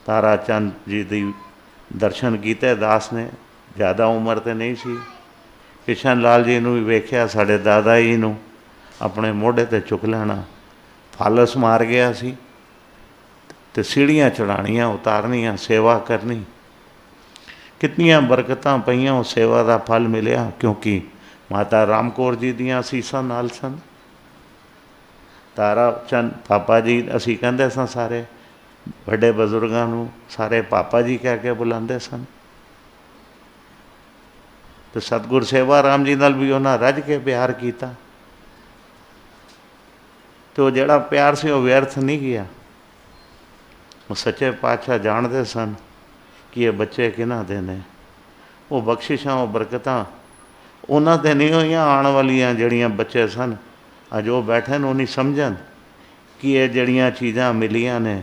Speaker 1: तारा चंद जी दी दर्शन किए दास ने, ज़्यादा उम्र तो नहीं सी। किशन लाल जी नूं भी वेख्या, साडे दादा जी नूं अपने मोढ़े ते चुक लेना, फालस मार गया सी ते सीढ़ियाँ चढ़ानियाँ उतारनियाँ, सेवा करनी। कितनियां बरकतां पईयां, उस सेवा का फल मिलिया, क्योंकि माता राम कौर जी दियां असीसां नाल सन। तारा चंद पापा जी असी कहंदे सां सारे ਵੱਡੇ ਬਜ਼ੁਰਗਾਂ ਨੂੰ ਸਾਰੇ ਪਾਪਾ ਜੀ ਕਹਿ ਕੇ ਬੁਲਾਉਂਦੇ ਸਨ। ਤੇ ਸਤਿਗੁਰ ਸੇਵਾ ਰਾਮ ਜੀ ਨਾਲ ਵੀ ਉਹਨਾਂ ਰੱਜ ਕੇ ਪਿਆਰ ਕੀਤਾ, ਤੇ ਉਹ ਜਿਹੜਾ ਪਿਆਰ ਸੀ ਉਹ ਵਿਅਰਥ ਨਹੀਂ ਗਿਆ। ਉਹ ਸੱਚੇ ਪਾਤਸ਼ਾਹ ਜਾਣਦੇ ਸਨ ਕਿ ਇਹ ਬੱਚੇ ਕਿਹਨਾਂ ਦੇ ਨੇ। ਉਹ ਬਖਸ਼ਿਸ਼ਾਂ, ਉਹ ਬਰਕਤਾਂ ਉਹਨਾਂ 'ਤੇ ਨਹੀਂ ਹੋਈਆਂ, ਆਉਣ ਵਾਲੀਆਂ ਜਿਹੜੀਆਂ ਬੱਚੇ ਸਨ ਅੱਜ ਉਹ ਬੈਠੇ ਨੇ, ਉਹ ਨਹੀਂ ਸਮਝਣ ਕਿ ਇਹ ਜਿਹੜੀਆਂ ਚੀਜ਼ਾਂ ਮਿਲੀਆਂ ਨੇ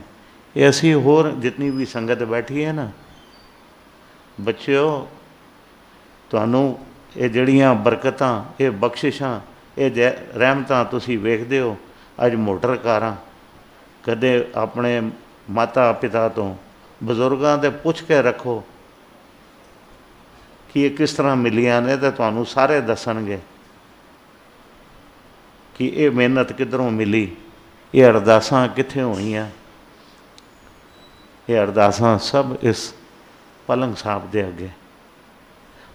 Speaker 1: ਇਹ ਅਸੀਂ ਹੋਰ ਜਿਤਨੀ ਵੀ ਸੰਗਤ ਬੈਠੀ ਹੈ ਨਾ, ਬੱਚਿਓ ਤੁਹਾਨੂੰ ਇਹ ਜਿਹੜੀਆਂ ਬਰਕਤਾਂ, ਇਹ ਬਖਸ਼ਿਸ਼ਾਂ, ਇਹ ਰਹਿਮਤਾਂ ਤੁਸੀਂ ਵੇਖਦੇ ਹੋ ਅੱਜ ਮੋਟਰ ਕਾਰਾਂ। ਕਦੇ ਆਪਣੇ ਮਾਤਾ ਪਿਤਾ ਤੋਂ, ਬਜ਼ੁਰਗਾਂ ਦੇ ਪੁੱਛ ਕੇ ਰੱਖੋ ਕਿ ਇਹ ਕਿਸ ਤਰ੍ਹਾਂ ਮਿਲੀਆਂ ਨੇ, ਤਾਂ ਤੁਹਾਨੂੰ ਸਾਰੇ ਦੱਸਣਗੇ ਕਿ ਇਹ ਮਿਹਨਤ ਕਿੱਧਰੋਂ ਮਿਲੀ, ਇਹ ਅਰਦਾਸਾਂ ਕਿੱਥੇ ਹੋਈਆਂ। ਇਹ ਅਰਦਾਸਾਂ ਸਭ ਇਸ ਪਲੰਗ ਸਾਹਿਬ ਦੇ ਅੱਗੇ।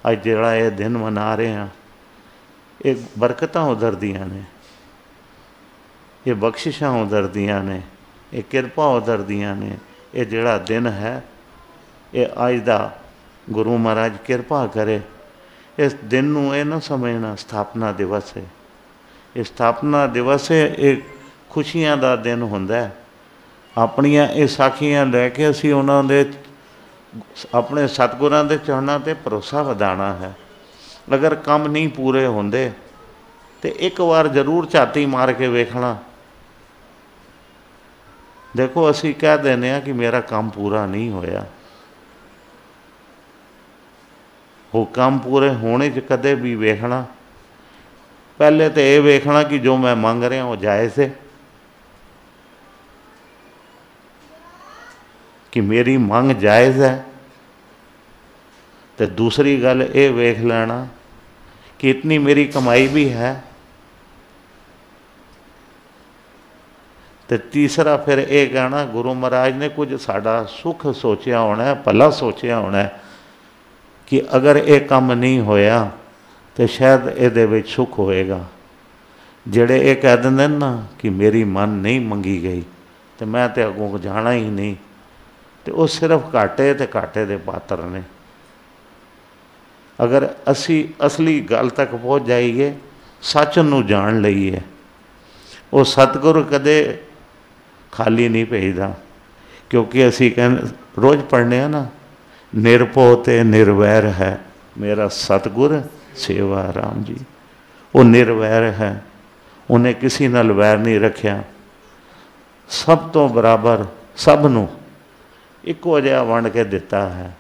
Speaker 1: ਅੱਜ ਜਿਹੜਾ ਇਹ ਦਿਨ ਮਨਾ ਰਹੇ ਹਾਂ, ਇਹ ਬਰਕਤਾਂ ਉਧਰ ਦੀਆਂ ਨੇ, ਇਹ ਬਖਸ਼ਿਸ਼ਾਂ ਉਧਰ ਦੀਆਂ ਨੇ, ਇਹ ਕਿਰਪਾ ਉਧਰ ਦੀਆਂ ਨੇ। ਇਹ ਜਿਹੜਾ ਦਿਨ ਹੈ ਇਹ ਅੱਜ ਦਾ ਗੁਰੂ ਮਹਾਰਾਜ ਕਿਰਪਾ ਕਰੇ। ਇਸ ਦਿਨ ਨੂੰ ਇਹ ਨਾ ਸਮਝਣਾ ਸਥਾਪਨਾ ਦਿਵਸ ਹੈ। ਇਹ ਸਥਾਪਨਾ ਦਿਵਸ ਹੈ, ਇਹ ਖੁਸ਼ੀਆਂ ਦਾ ਦਿਨ ਹੁੰਦਾ। ਆਪਣੀਆਂ ਇਹ ਸਾਖੀਆਂ ਲੈ ਕੇ ਅਸੀਂ ਉਹਨਾਂ ਦੇ, ਆਪਣੇ ਸਤਿਗੁਰਾਂ ਦੇ ਚਰਨਾਂ 'ਤੇ ਭਰੋਸਾ ਵਧਾਉਣਾ ਹੈ। ਅਗਰ ਕੰਮ ਨਹੀਂ ਪੂਰੇ ਹੁੰਦੇ ਤਾਂ ਇੱਕ ਵਾਰ ਜ਼ਰੂਰ ਝਾਤੀ ਮਾਰ ਕੇ ਵੇਖਣਾ। ਦੇਖੋ ਅਸੀਂ ਕਹਿ ਦਿੰਦੇ ਹਾਂ ਕਿ ਮੇਰਾ ਕੰਮ ਪੂਰਾ ਨਹੀਂ ਹੋਇਆ। ਉਹ ਕੰਮ ਪੂਰੇ ਹੋਣੇ 'ਚ ਕਦੇ ਵੀ ਵੇਖਣਾ, ਪਹਿਲੇ ਤਾਂ ਇਹ ਵੇਖਣਾ ਕਿ ਜੋ ਮੈਂ ਮੰਗ ਰਿਹਾ ਉਹ ਜਾਇਜ਼ ਹੈ, ਕਿ ਮੇਰੀ ਮੰਗ ਜਾਇਜ਼ ਹੈ। ਤੇ ਦੂਸਰੀ ਗੱਲ ਇਹ ਵੇਖ ਲੈਣਾ ਕਿ ਇਤਨੀ ਮੇਰੀ ਕਮਾਈ ਵੀ ਹੈ। ਤੇ ਤੀਸਰਾ ਫਿਰ ਇਹ ਕਹਿਣਾ ਗੁਰੂ ਮਹਾਰਾਜ ਨੇ ਕੁਝ ਸਾਡਾ ਸੁੱਖ ਸੋਚਿਆ ਹੋਣਾ, ਭਲਾ ਸੋਚਿਆ ਹੋਣਾ ਕਿ ਅਗਰ ਇਹ ਕੰਮ ਨਹੀਂ ਹੋਇਆ ਤਾਂ ਸ਼ਾਇਦ ਇਹਦੇ ਵਿੱਚ ਸੁੱਖ ਹੋਏਗਾ। ਜਿਹੜੇ ਇਹ ਕਹਿ ਦਿੰਦੇ ਨਾ ਕਿ ਮੇਰੀ ਮਨ ਨਹੀਂ ਮੰਗੀ ਗਈ ਤੇ ਮੈਂ ਤਾਂ ਅੱਗੋਂ ਜਾਣਾ ਹੀ ਨਹੀਂ, ਤੇ ਉਹ ਸਿਰਫ ਘਾਟੇ ਤੇ ਘਾਟੇ ਦੇ ਪਾਤਰ ਨੇ। ਅਗਰ ਅਸੀਂ ਅਸਲੀ ਗੱਲ ਤੱਕ ਪਹੁੰਚ ਜਾਈਏ, ਸੱਚ ਨੂੰ ਜਾਣ ਲਈਏ, ਉਹ ਸਤਿਗੁਰ ਕਦੇ ਖਾਲੀ ਨਹੀਂ ਭੇਜਦਾ। ਕਿਉਂਕਿ ਅਸੀਂ ਕਹਿੰਦੇ ਰੋਜ਼ ਪੜ੍ਹਨੇ ਆ ਨਾ, ਨਿਰਭਉ ਤੇ ਨਿਰਵੈਰ ਹੈ ਮੇਰਾ ਸਤਿਗੁਰ ਸੇਵਾ ਰਾਮ ਜੀ। ਉਹ ਨਿਰਵੈਰ ਹੈ, ਉਹਨੇ ਕਿਸੇ ਨਾਲ ਵੈਰ ਨਹੀਂ ਰੱਖਿਆ, ਸਭ ਤੋਂ ਬਰਾਬਰ ਸਭ ਨੂੰ ਇੱਕੋ ਜਿਹਾ ਵੰਡ ਕੇ ਦਿੱਤਾ ਹੈ।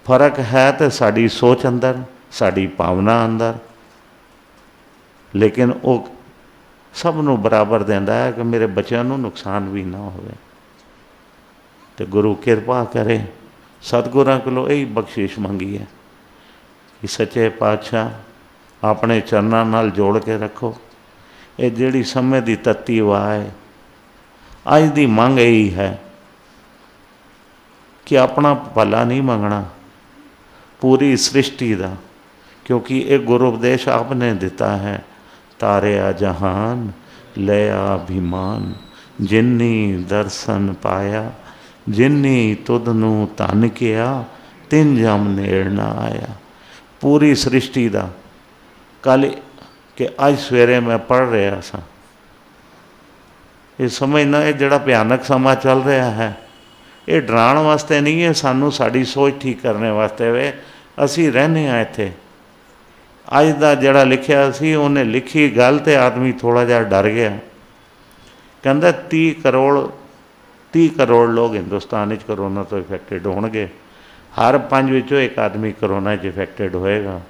Speaker 1: ਫਰਕ ਹੈ ਤੇ ਸਾਡੀ ਸੋਚ ਅੰਦਰ, ਸਾਡੀ ਭਾਵਨਾ ਅੰਦਰ, ਲੇਕਿਨ ਉਹ ਸਭ ਨੂੰ ਬਰਾਬਰ ਦਿੰਦਾ ਹੈ ਕਿ ਮੇਰੇ ਬੱਚਿਆਂ ਨੂੰ ਨੁਕਸਾਨ ਵੀ ਨਾ ਹੋਵੇ। ਤੇ ਗੁਰੂ ਕਿਰਪਾ ਕਰੇ। ਸਤਿਗੁਰਾਂ ਕੋਲੋਂ ਇਹੀ ਬਖਸ਼ਿਸ਼ ਮੰਗੀ ਹੈ ਕਿ ਸੱਚੇ ਪਾਤਸ਼ਾਹ ਆਪਣੇ ਚਰਨਾਂ ਨਾਲ ਜੋੜ ਕੇ ਰੱਖੋ। ਇਹ ਜਿਹੜੀ ਸਮੇਂ ਦੀ ਤੱਤੀ ਵਾਹ ਹੈ, ਅੱਜ ਦੀ ਮੰਗ ਇਹੀ ਹੈ ਕਿ ਆਪਣਾ ਭਲਾ ਨਹੀਂ ਮੰਗਣਾ, ਪੂਰੀ ਸ੍ਰਿਸ਼ਟੀ ਦਾ, ਕਿਉਂਕਿ ਇਹ ਗੁਰੂ ਉਪਦੇਸ਼ ਆਪ ਨੇ ਦਿੱਤਾ ਹੈ। ਤਾਰਿਆ ਜਹਾਨ ਲਿਆ ਅਭਿਮਾਨ, ਜਿਨੀ ਦਰਸ਼ਨ ਪਾਇਆ, ਜਿਨੀ ਤੁਧ ਨੂੰ ਧਨ ਕਿਹਾ, ਤਿੰਨ ਜਮ ਨੇੜ ਨਾ ਆਇਆ। ਪੂਰੀ ਸ੍ਰਿਸ਼ਟੀ ਦਾ। ਕੱਲ ਕਿ ਅੱਜ ਸਵੇਰੇ ਮੈਂ ਪੜ੍ਹ ਰਿਹਾ ਸਾਂ, ਇਹ ਸਮਝਣਾ ਇਹ ਜਿਹੜਾ ਭਿਆਨਕ ਸਮਾਂ ਚੱਲ ਰਿਹਾ ਹੈ, ਇਹ ਡਰਾਉਣ ਵਾਸਤੇ ਨਹੀਂ ਹੈ, ਸਾਨੂੰ ਸਾਡੀ ਸੋਚ ਠੀਕ ਕਰਨ ਵਾਸਤੇ ਵੇ। ਅਸੀਂ ਰਹਿੰਦੇ ਹਾਂ ਇੱਥੇ। ਅੱਜ ਦਾ ਜਿਹੜਾ ਲਿਖਿਆ ਸੀ ਉਹਨੇ ਲਿਖੀ ਗੱਲ ਤੇ ਆਦਮੀ ਥੋੜ੍ਹਾ ਜਿਹਾ ਡਰ ਗਿਆ। ਕਹਿੰਦਾ 30 ਕਰੋੜ ਲੋਕ ਹਿੰਦੁਸਤਾਨ ਵਿੱਚ ਕਰੋਨਾ ਤੋਂ ਇਫੈਕਟਡ ਹੋਣਗੇ, ਹਰ 5 ਵਿੱਚੋਂ ਇੱਕ ਆਦਮੀ ਕਰੋਨਾ 'ਚ ਇਫੈਕਟਡ ਹੋਏਗਾ,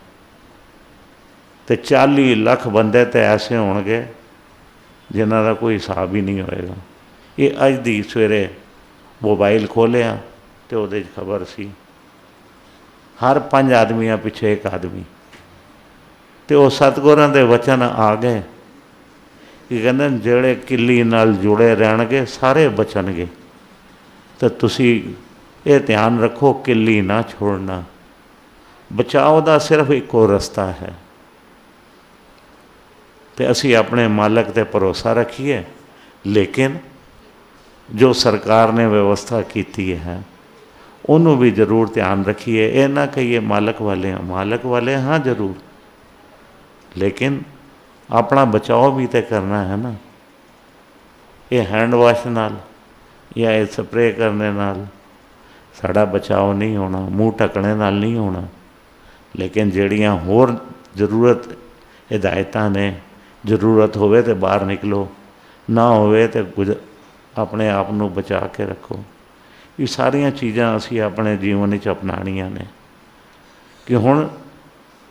Speaker 1: ਤੇ 40 ਲੱਖ ਬੰਦੇ ਤਾਂ ਐਸੇ ਹੋਣਗੇ ਜਿਨ੍ਹਾਂ ਦਾ ਕੋਈ ਹਿਸਾਬ ਹੀ ਨਹੀਂ ਹੋਏਗਾ। ਇਹ ਅੱਜ ਦੀ ਸਵੇਰੇ ਮੋਬਾਈਲ ਖੋਲ੍ਹਿਆ ਤੇ ਉਹਦੇ 'ਚ ਖਬਰ ਸੀ, ਹਰ 5 ਆਦਮੀਆਂ ਪਿੱਛੇ ਇੱਕ ਆਦਮੀ। ਤੇ ਉਹ ਸਤਿਗੁਰਾਂ ਦੇ ਵਚਨ ਆ ਗਏ ਕਿ ਕਹਿੰਦੇ ਜਿਹੜੇ ਕਿੱਲੀ ਨਾਲ ਜੁੜੇ ਰਹਿਣਗੇ ਸਾਰੇ ਬਚਣਗੇ। ਤਾਂ ਤੁਸੀਂ ਇਹ ਧਿਆਨ ਰੱਖੋ, ਕਿੱਲੀ ਨਾ ਛੋੜਨਾ। ਬਚਾਓ ਦਾ ਸਿਰਫ ਇੱਕੋ ਰਸਤਾ ਹੈ, ਤੇ ਅਸੀਂ ਆਪਣੇ ਮਾਲਕ 'ਤੇ ਭਰੋਸਾ ਰੱਖੀਏ, ਲੇਕਿਨ जो सरकार ने व्यवस्था की है उन्होंने भी जरूर ध्यान रखिए। ये ना कहिए मालक वाले हैं, मालक वाले हैं हाँ जरूर, लेकिन अपना बचाव भी तो करना है ना। ये हैंड वाश नाल या ये स्प्रे करने नाल साड़ा बचाव नहीं होना, मूँह ढकने नाल नहीं होना। लेकिन जड़ियाँ होर जरूरत हिदायतां ने, जरूरत होवे तो बाहर निकलो, ना होवे तो अपने आप को बचा के रखो। ये सारिया चीज़ां असी अपने जीवन च अपनानियां ने कि हुण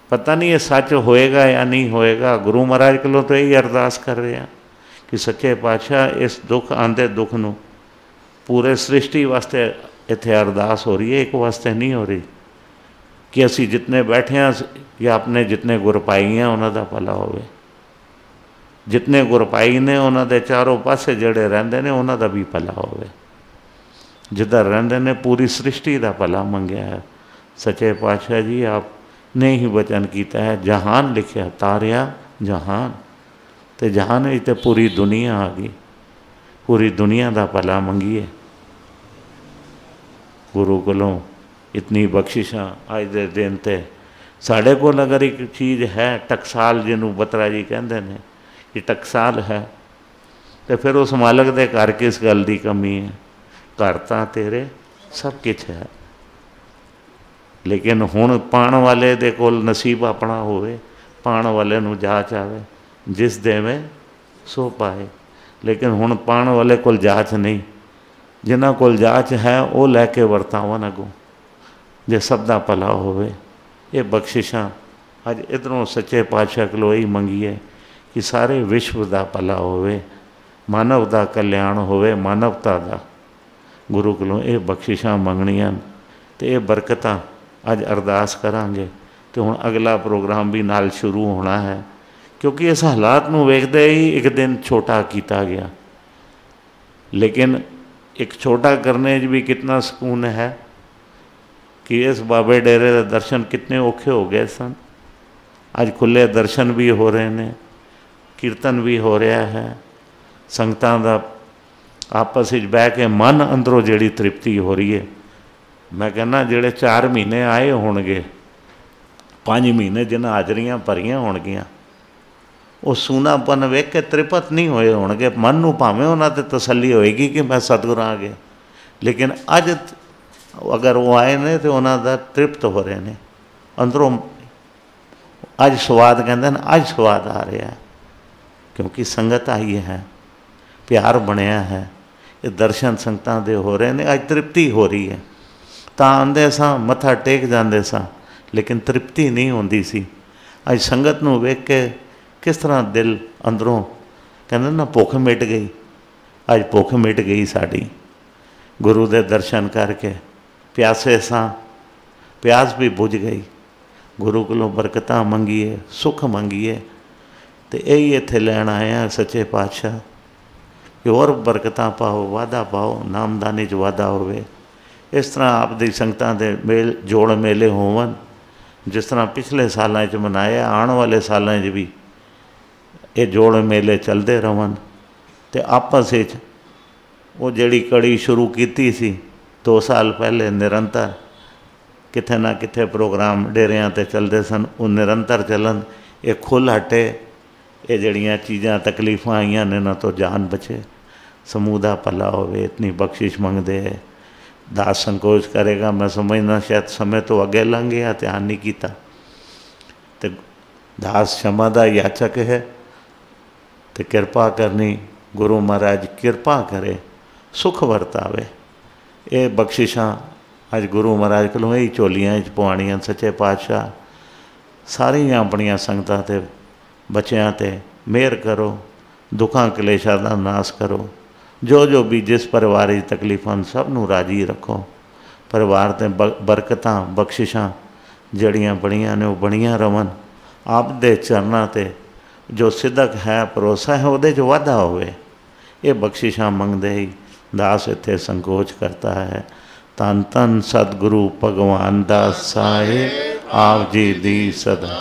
Speaker 1: पता नहीं ये सच होएगा या नहीं होएगा। गुरु महाराज कोलों तो यही अरदास कर रहे हैं कि सच्चे पातशाह इस दुख आंदे दुख नूं पूरे सृष्टि वास्ते इत्थे अरदास हो रही है, एक वास्ते नहीं हो रही कि असी जितने बैठे हैं या अपने जितने गुरपाई हैं उन्हों का भला होवे, जितने गुरपाई ने उन्हों के चारों पासे जड़े रहिंदे ने उन्हों का भी भला होवे। जिधर रहिंदे ने पूरी सृष्टि का भला मंगया है। सच्चे पातशाह जी आपने ही वचन किया है, जहान लिखिया तारिया जहान, तो जहान ही तो पूरी दुनिया आ गई, पूरी दुनिया का भला मंगीए। गुरु कोलों इतनी बख्शिशां अज दे दिन ते साढ़े कोल अगर एक चीज़ है टकसाल जिन्हों बत्रा जी कहते हैं कि टकसाल है, तो फिर उस मालक दे घर किस गल की कमी है। घर तां तेरे सब कुछ है, लेकिन हुण पाण वाले दे कोल नसीब अपना होवे, पाण वाले नूं जाच आवे, जिस देवे सो पाए। लेकिन हुण पाण वाले कोल जाच नहीं, जिन्हां कोल जाच है वो लैके वरतावन अगों जे सब दा भला होवे। ये बख्शिशां अज इधरों सच्चे पातशाह कोलों यही मंगीए कि सारे विश्व का भला होवे, मानव का कल्याण होवे, मानवता का। गुरु कोलों ये बख्शिशां मंगणियां ते ये बरकतां अज अरदास करांगे। तो हुण अगला प्रोग्राम भी नाल शुरू होना है, क्योंकि इस हालात नूं वेखदे ही एक दिन छोटा किया गया। लेकिन एक छोटा करने भी कितना सुकून है कि इस बाबे डेरे के दर्शन कितने औखे हो गए सन, अज खुले दर्शन भी हो रहे हैं, कीर्तन भी हो रहा है, संगतां दा आपस में बह के मन अंदरों जिहड़ी तृप्ति हो रही है। मैं कहना जिहड़े 4 महीने आए होणगे, 5 महीने जिन्हां हाजरियां भरियां होणगियां, वो सूनापन वेख के तृप्त नहीं होए होणगे। मन नूं भावें उन्हां ते तसल्ली होएगी कि मैं सतगुरां आ गया, लेकिन अज अगर वो आए ने तो उन्होंने तृप्त हो रहे हैं अंदरों। अज स्वाद कहते हैं, अज स्वाद आ रहा है क्योंकि संगत आई है, प्यार बनया है, ये दर्शन संगतां दे हो रहे हैं, अज तृप्ति हो रही है। तां आंदे सां मत्था टेक जांदे सां, लेकिन तृप्ति नहीं होंदी सी। अज संगत नूं वेख के किस तरह दिल अंदरों कहते ना भुख मिट गई, अज भुख मिट गई साड़ी गुरु दे दर्शन करके। प्यासे सां, प्यास भी बुझ गई। गुरु कोलों बरकतां मंगीए, सुख मंगीए, तो यही इत्थे लैण आए हैं सच्चे पातशाह कि और बरकतां पाओ, वाधा पाओ, नामदानी च वाधा होवे। इस तरह आप दी संगतां दे मेल जोड़ मेले होवन, जिस तरह पिछले सालां च मनाया, आने वाले सालां च भी ये जोड़ मेले चलते रहन। तो आपस में वो जिहड़ी कड़ी शुरू की सी 2 साल पहले, निरंतर किथे ना किथे प्रोग्राम डेरियां ते चलते सन, वो निरंतर चलन। ये खुल हटे, ये जड़ियाँ चीज़ां तकलीफ़ां आईयां ने ना तो जान बचे, समूह दा भला होवे। इतनी बख्शिश मंगदे है, दास संकोच करेगा। मैं समझना शायद समय तो अगे लंघ गया, ध्यान नहीं किया। तो दास क्षमा दा याचक है, तो कृपा करनी, गुरु महाराज कृपा करे, सुख वरतावे। ये बख्शिशां अज गुरु महाराज कोलों यही झोलियां च पवाणियां। सच्चे पातशाह सारियां अपनियां संगतां ते बच्चियां ते मेहर करो, दुखां कलेशां दा नाश करो। जो जो भी जिस परिवार की तकलीफां सब नूं राजी रखो। परिवार ते बरकतां बख्शिशां जड़ियां बणियां ने वो बणियां रहन। आप दे चरनां ते जो सिदक है, भरोसा है, उहदे च वाधा होवे। ये बख्शिशां मंगदे ही दास इत्थे संकोच करता है। धन धन सतगुरु भगवान दास साहिब आप जी दी सदा।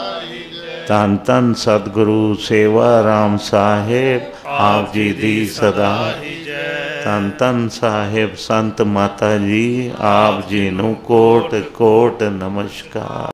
Speaker 1: धन धन सतगुरु सेवा राम साहिब आप जी दी सदा। ਧੰਨ ਧੰਨ ਸਾਹਿਬ ਸੰਤ ਮਾਤਾ ਜੀ, ਆਪ ਜੀ ਨੂੰ ਕੋਟ ਕੋਟ ਨਮਸਕਾਰ।